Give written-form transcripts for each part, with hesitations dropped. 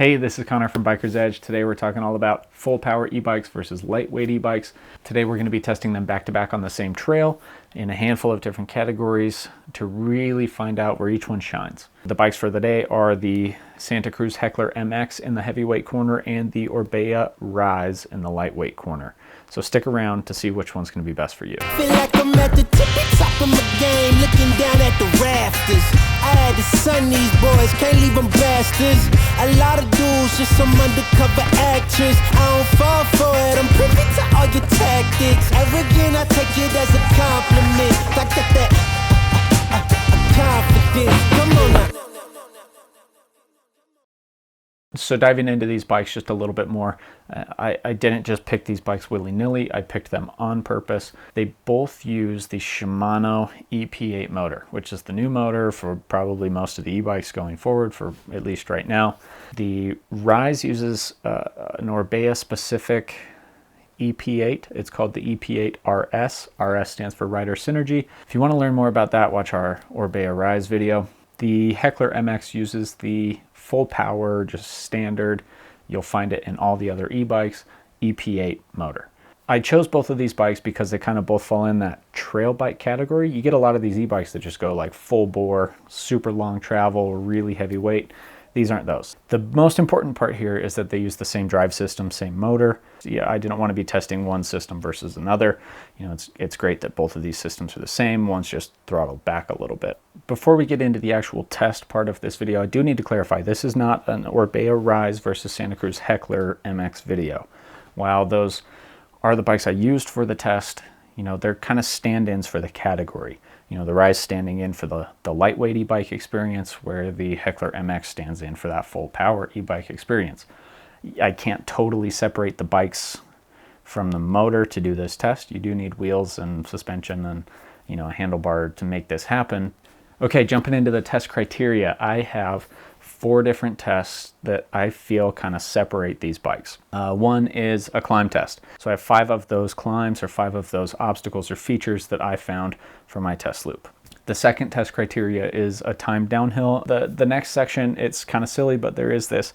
Hey, this is Connor from Biker's Edge. Today we're talking all about full power e-bikes versus lightweight e-bikes. Today we're going to be testing them back to back on the same trail in a handful of different categories to really find out where each one shines. The bikes for the day are the Santa Cruz Heckler MX in the heavyweight corner and the Orbea Rise in the lightweight corner. So stick around to see which one's going to be best for you. Feel like I'm at the tippy top of my game, looking down at the rafters. I had to sun these boys, can't leave them bastards. A lot of dudes, just some undercover actress. I don't fall for it, I'm privy to all your tactics. Arrogant, I take it as a compliment. I got that confidence. Come on now. So diving into these bikes just a little bit more, I didn't just pick these bikes willy-nilly, I picked them on purpose. They both use the Shimano EP8 motor, which is the new motor for probably most of the e-bikes going forward, for at least right now. The Rise uses an Orbea specific EP8. It's called the EP8 RS. RS stands for Rider Synergy. If you want to learn more about that, watch our Orbea Rise video. The Heckler MX uses the full power, just standard, you'll find it in all the other e-bikes, EP8 motor. I chose both of these bikes because they kind of both fall in that trail bike category. You get a lot of these e-bikes that just go like full bore, super long travel, really heavy weight. These aren't those. The most important part here is that they use the same drive system, same motor. Yeah, I didn't want to be testing one system versus another. You know, it's great that both of these systems are the same. One's just throttled back a little bit. Before we get into the actual test part of this video, I do need to clarify, this is not an Orbea Rise versus Santa Cruz Heckler MX video. While those are the bikes I used for the test, you know, they're kind of stand-ins for the category. You know, the Rise standing in for the lightweight e-bike experience, where the Heckler MX stands in for that full power e-bike experience. I can't totally separate the bikes from the motor to do this test. You do need wheels and suspension and, you know, a handlebar to make this happen. Okay, jumping into the test criteria, I have 4 different tests that I feel kind of separate these bikes. One is a climb test. So I have 5 of those climbs or 5 of those obstacles or features that I found for my test loop. The second test criteria is a time downhill. The next section, it's kind of silly, but there is this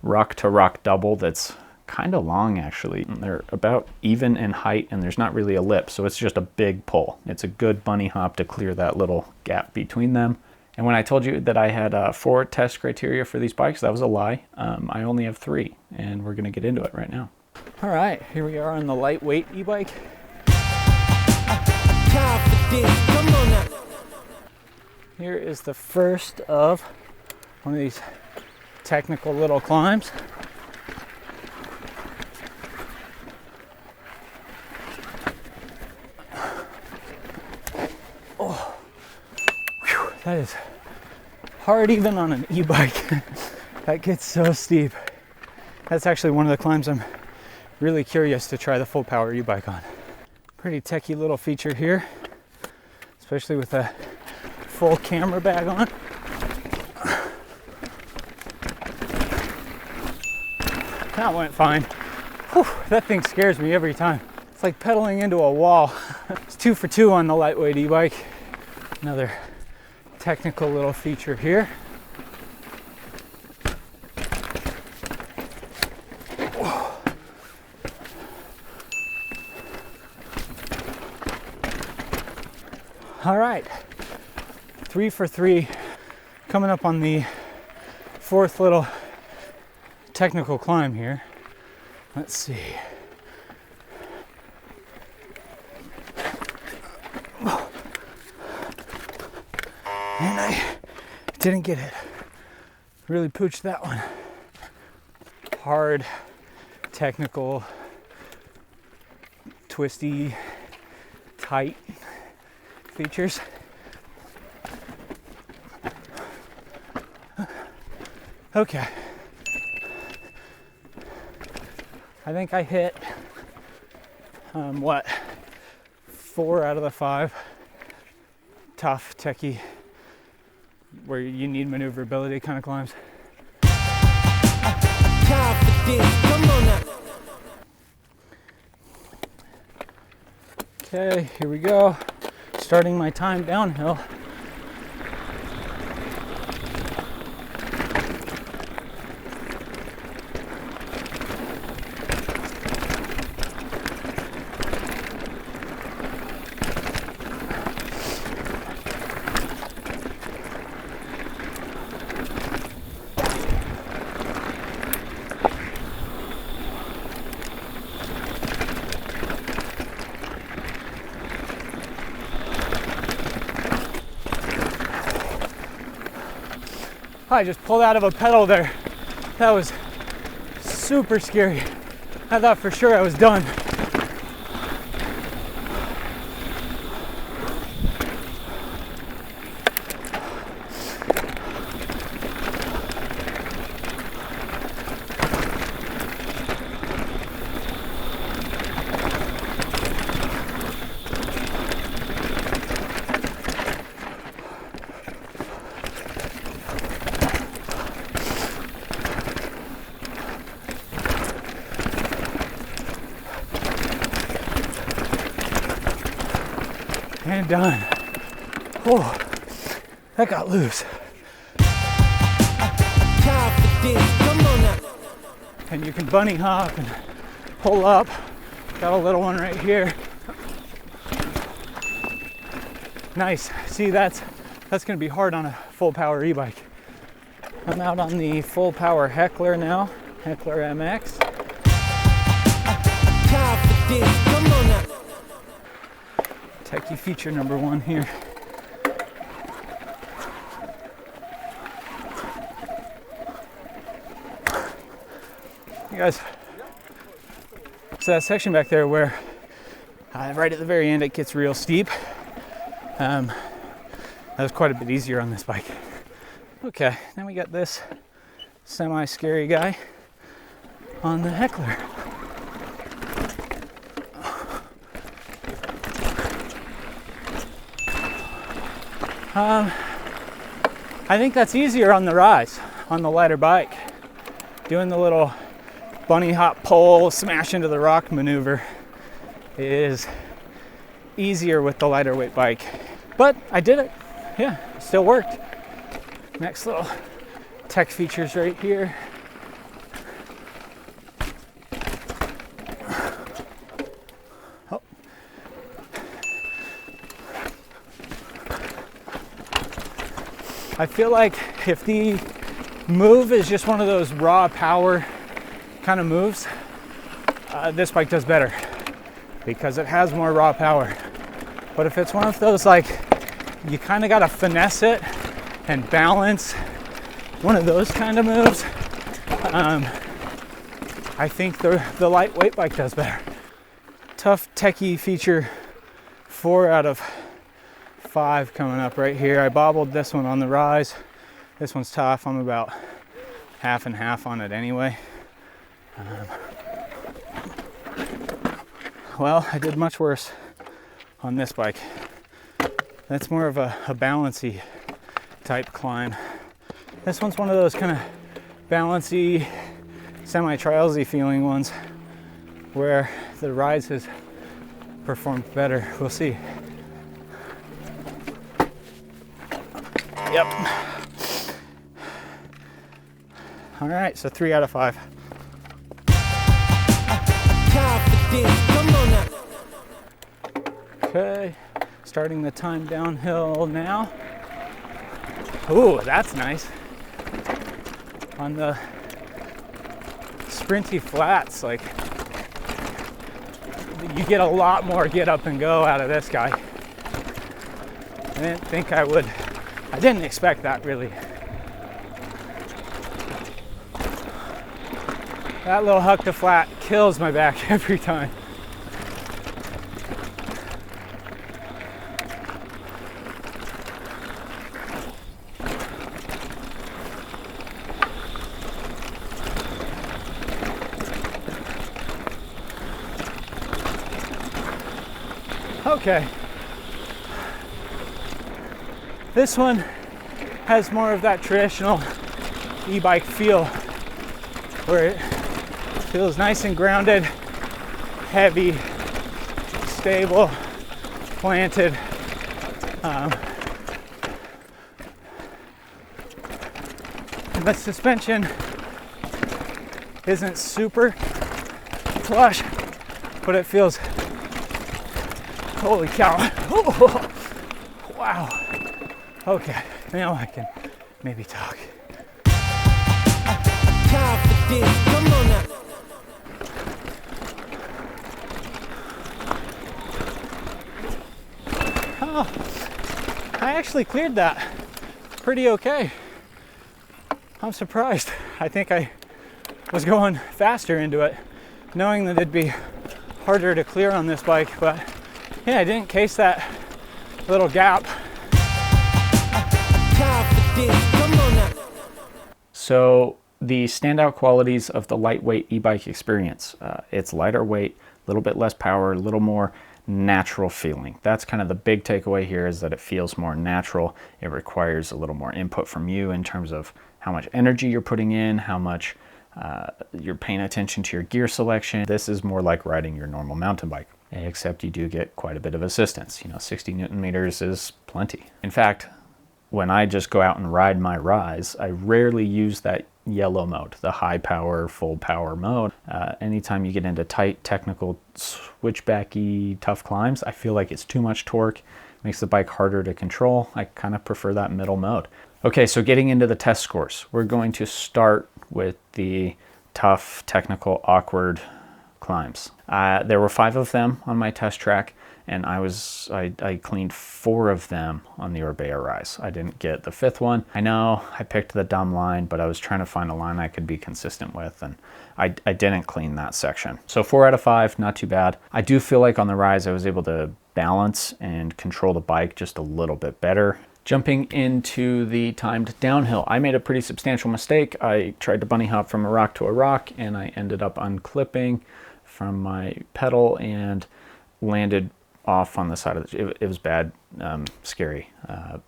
rock to rock double that's kind of long actually. They're about even in height and there's not really a lip, so it's just a big pull. It's a good bunny hop to clear that little gap between them. And when I told you that I had 4 test criteria for these bikes, that was a lie. I only have 3, and we're going to get into it right now. All right, here we are on the lightweight e-bike. Here is the first of one of these technical little climbs. Oh. That is hard even on an e-bike. That gets so steep. That's actually one of the climbs I'm really curious to try the full power e-bike on. Pretty techie little feature here, especially with a full camera bag on. That went fine. Whew, that thing scares me every time. It's like pedaling into a wall. It's 2 for 2 on the lightweight e-bike. Another technical little feature here. All right, 3 for 3, coming up on the 4th little technical climb here. Let's see. And I didn't get it. Really pooched that one. Hard, technical, twisty, tight features. Okay. I think I hit, 4 out of the 5 tough, techie, where you need maneuverability kind of climbs. Okay, here we go. Starting my time downhill. I just pulled out of a pedal there. That was super scary. I thought for sure I was done. And done. Oh, that got loose. And you can bunny hop and pull up. Got a little one right here. Nice. See, that's gonna be hard on a full power e-bike. I'm out on the full power Heckler now, Heckler MX. Techie feature number 1 here. You guys, so that section back there where right at the very end it gets real steep, that was quite a bit easier on this bike. Okay, then we got this semi-scary guy on the Heckler. I think that's easier on the Rise, on the lighter bike. Doing the little bunny hop pole, smash into the rock maneuver is easier with the lighter weight bike. But I did it. Yeah, it still worked. Next little tech features right here. Oh. I feel like if the move is just one of those raw power kind of moves, this bike does better because it has more raw power. But if it's one of those, like, you kind of got to finesse it and balance, one of those kind of moves, I think the lightweight bike does better. Tough techie feature 4 out of 5 coming up right here. I bobbled this one on the Rise. This one's tough. I'm about half and half on it anyway. Well, I did much worse on this bike. That's more of a balancy type climb. This one's one of those kind of balancy, semi-trialsy feeling ones where the Rise has performed better. We'll see. Yep. All right, so 3 out of 5. Okay, starting the time downhill now. Ooh, that's nice. On the sprinty flats, like, you get a lot more get up and go out of this guy. I didn't think I would. I didn't expect that, really. That little huck to flat kills my back every time. Okay. This one has more of that traditional e-bike feel where it feels nice and grounded, heavy, stable, planted. And the suspension isn't super flush, but it feels, holy cow. Oh, wow. Okay, now I can maybe talk. Come on now. Oh, I actually cleared that pretty okay. I'm surprised. I think I was going faster into it, knowing that it'd be harder to clear on this bike, but yeah, I didn't case that little gap. So the standout qualities of the lightweight e-bike experience, it's lighter weight, a little bit less power, a little more natural feeling. That's kind of the big takeaway here, is that it feels more natural. It requires a little more input from you in terms of how much energy you're putting in, how much you're paying attention to your gear selection. This is more like riding your normal mountain bike, except you do get quite a bit of assistance. 60 Newton meters is plenty. In fact, when I just go out and ride my Rise, I rarely use that yellow mode, the high power, full power mode. Anytime you get into tight, technical, switchbacky, tough climbs, I feel like it's too much torque, makes the bike harder to control. I kind of prefer that middle mode. Okay, so getting into the test scores, we're going to start with the tough, technical, awkward climbs. There were 5 of them on my test track, and I cleaned 4 of them on the Orbea Rise. I didn't get the 5th one. I know I picked the dumb line, but I was trying to find a line I could be consistent with, and I didn't clean that section. So 4 out of 5, not too bad. I do feel like on the Rise I was able to balance and control the bike just a little bit better. Jumping into the timed downhill, I made a pretty substantial mistake. I tried to bunny hop from a rock to a rock, and I ended up unclipping from my pedal and landed off on the side of it was bad, scary.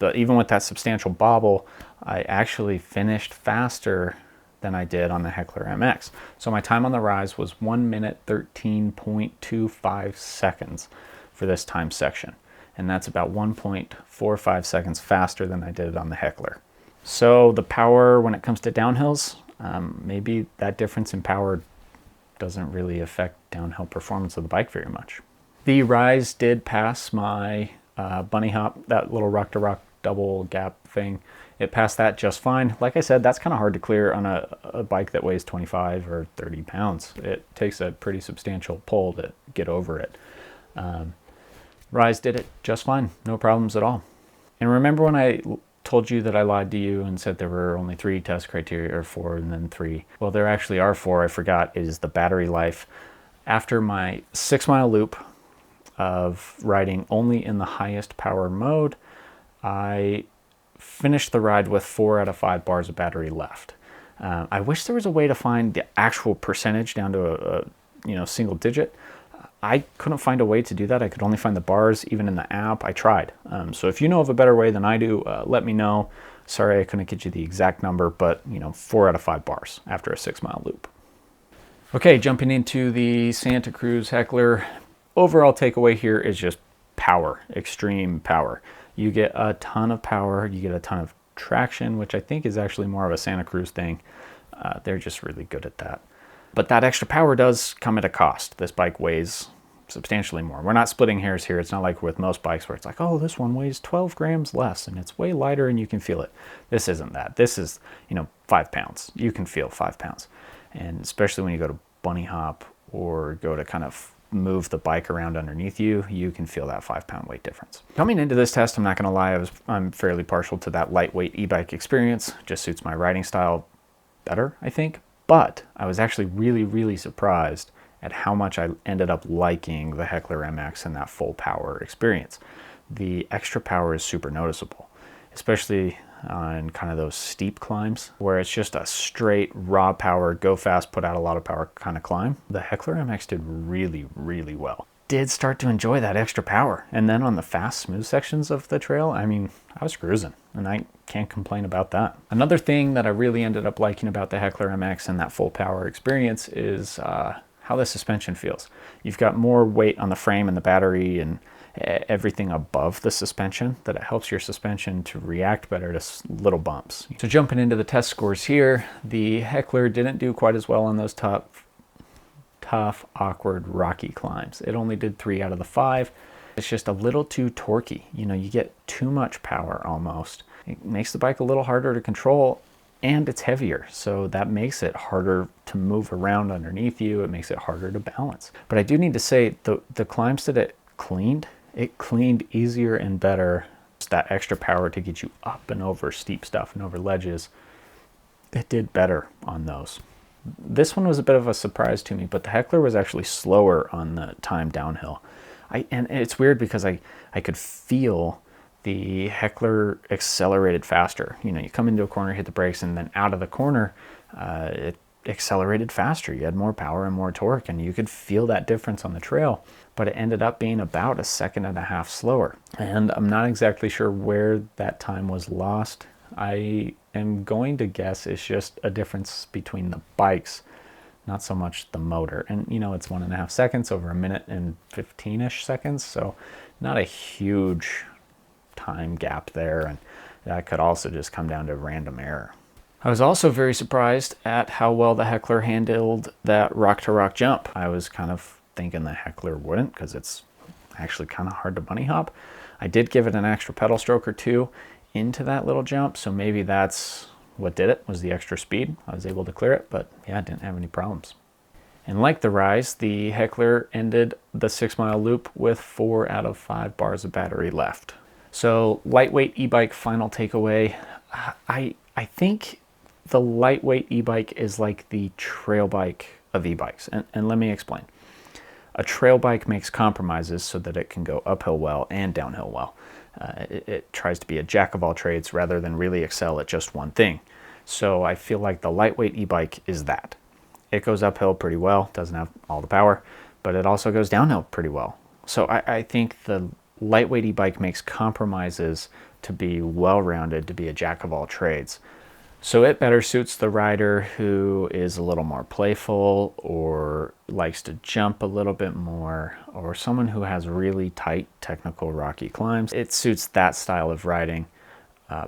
But even with that substantial bobble, I actually finished faster than I did on the Heckler MX. So my time on the Rise was 1 minute 13.25 seconds for this time section. And that's about 1.45 seconds faster than I did on the Heckler. So the power when it comes to downhills, maybe that difference in power doesn't really affect downhill performance of the bike very much. The Rise did pass my bunny hop, that little rock-to-rock double gap thing. It passed that just fine. Like I said, that's kind of hard to clear on a bike that weighs 25 or 30 pounds. It takes a pretty substantial pull to get over it. Rise did it just fine, no problems at all. And remember when I told you that I lied to you and said there were only 3 test criteria, or 4 and then 3? Well, there actually are 4. I forgot. It is the battery life. After my 6-mile loop of riding only in the highest power mode, I finished the ride with 4 out of 5 bars of battery left. I wish there was a way to find the actual percentage down to a single digit. I couldn't find a way to do that. I could only find the bars, even in the app. I tried. So if you know of a better way than I do, let me know. Sorry I couldn't get you the exact number, but 4 out of 5 bars after a 6-mile loop. Okay, jumping into the Santa Cruz Heckler. Overall takeaway here is just power, extreme power. You get a ton of power, you get a ton of traction, which I think is actually more of a Santa Cruz thing. They're just really good at that. But that extra power does come at a cost. This bike weighs substantially more. We're not splitting hairs here. It's not like with most bikes where it's like, oh, this one weighs 12 grams less and it's way lighter and you can feel it. This isn't that. This is, 5 pounds. You can feel 5 pounds. And especially when you go to bunny hop or go to kind of move the bike around underneath you, you can feel that 5-pound weight difference. Coming into this test, I'm not going to lie, I'm fairly partial to that lightweight e-bike experience. Just suits my riding style better, I think. But I was actually really, really surprised at how much I ended up liking the Heckler MX and that full power experience. The extra power is super noticeable, especially on kind of those steep climbs where it's just a straight raw power, go fast, put out a lot of power kind of climb. The Heckler MX did really, really well. Did start to enjoy that extra power. And then on the fast, smooth sections of the trail, I was cruising, and I can't complain about that. Another thing that I really ended up liking about the Heckler MX and that full power experience is how the suspension feels. You've got more weight on the frame and the battery and everything above the suspension, that it helps your suspension to react better to little bumps. So jumping into the test scores here, the Heckler didn't do quite as well on those tough, awkward, rocky climbs. It only did 3 out of the 5. It's just a little too torquey. You get too much power almost. It makes the bike a little harder to control, and it's heavier, so that makes it harder to move around underneath you. It makes it harder to balance. But I do need to say, the climbs that it cleaned easier and better. Just that extra power to get you up and over steep stuff and over ledges it did better on those. This one was a bit of a surprise to me, but the Heckler was actually slower on the time downhill. And it's weird because I could feel the Heckler accelerated faster. You know, you come into a corner, hit the brakes, and then out of the corner, it accelerated faster. You had more power and more torque, and you could feel that difference on the trail, but it ended up being about 1.5 seconds slower. And I'm not exactly sure where that time was lost. I am going to guess it's just a difference between the bikes, not so much the motor. And you know, it's 1.5 seconds over 1 minute and 15-ish seconds, so not a huge time gap there, and that could also just come down to random error. I was also very surprised at how well the Heckler handled that rock-to-rock jump. I was kind of thinking the Heckler wouldn't, because it's actually kind of hard to bunny hop. I did give it an extra pedal stroke or two into that little jump, so maybe that's what did it, was the extra speed. I was able to clear it, but yeah, I didn't have any problems. And like the Rise, the Heckler ended the 6-mile loop with 4 out of 5 bars of battery left. So lightweight e-bike final takeaway. I think the lightweight e-bike is like the trail bike of e-bikes. And let me explain. A trail bike makes compromises so that it can go uphill well and downhill well. It tries to be a jack of all trades rather than really excel at just one thing. So I feel like the lightweight e-bike is that. It goes uphill pretty well, doesn't have all the power, but it also goes downhill pretty well. So I think the lightweight e-bike makes compromises to be well-rounded, to be a jack of all trades. So it better suits the rider who is a little more playful or likes to jump a little bit more, or someone who has really tight technical rocky climbs. It suits that style of riding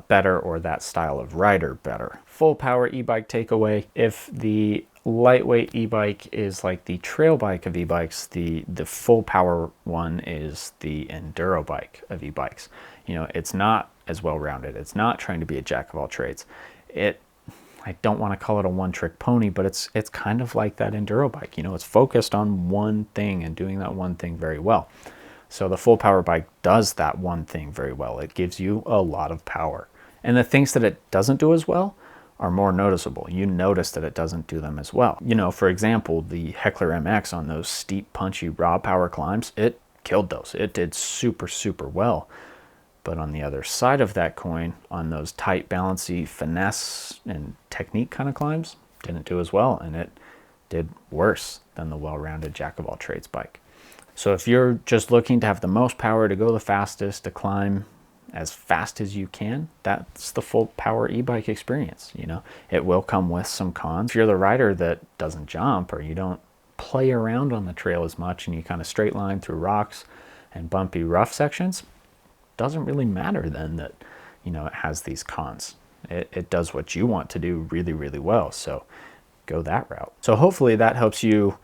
better, or that style of rider better. Full power e-bike takeaway. If the lightweight e-bike is like the trail bike of e-bikes, the full power one is the enduro bike of e-bikes. You know, it's not as well rounded. It's not trying to be a jack of all trades. I don't want to call it a one-trick pony, but it's kind of like that enduro bike. You know, it's focused on one thing and doing that one thing very well. So the full power bike does that one thing very well. It gives you a lot of power. And the things that it doesn't do as well are more noticeable. You notice that it doesn't do them as well. You know, for example, the Heckler MX on those steep, punchy, raw power climbs, it killed those. It did super, super well. But on the other side of that coin, on those tight, bouncy, finesse and technique kind of climbs, didn't do as well, and it did worse than the well-rounded jack-of-all-trades bike. So if you're just looking to have the most power, to go the fastest, to climb as fast as you can, that's the full power e-bike experience. You know, it will come with some cons. If you're the rider that doesn't jump, or you don't play around on the trail as much, and you kind of straight line through rocks and bumpy rough sections, doesn't really matter then that, you know, it has these cons. It does what you want to do really, really well. So go that route. So hopefully that helps you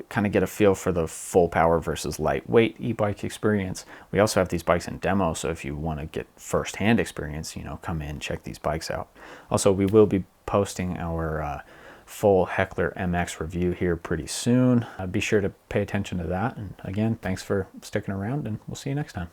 kind of get a feel for the full power versus lightweight e-bike experience. We also have these bikes in demo, so if you want to get first-hand experience, you know, come in, check these bikes out. Also, we will be posting our full Heckler MX review here pretty soon. Be sure to pay attention to that. And again, thanks for sticking around, and we'll see you next time.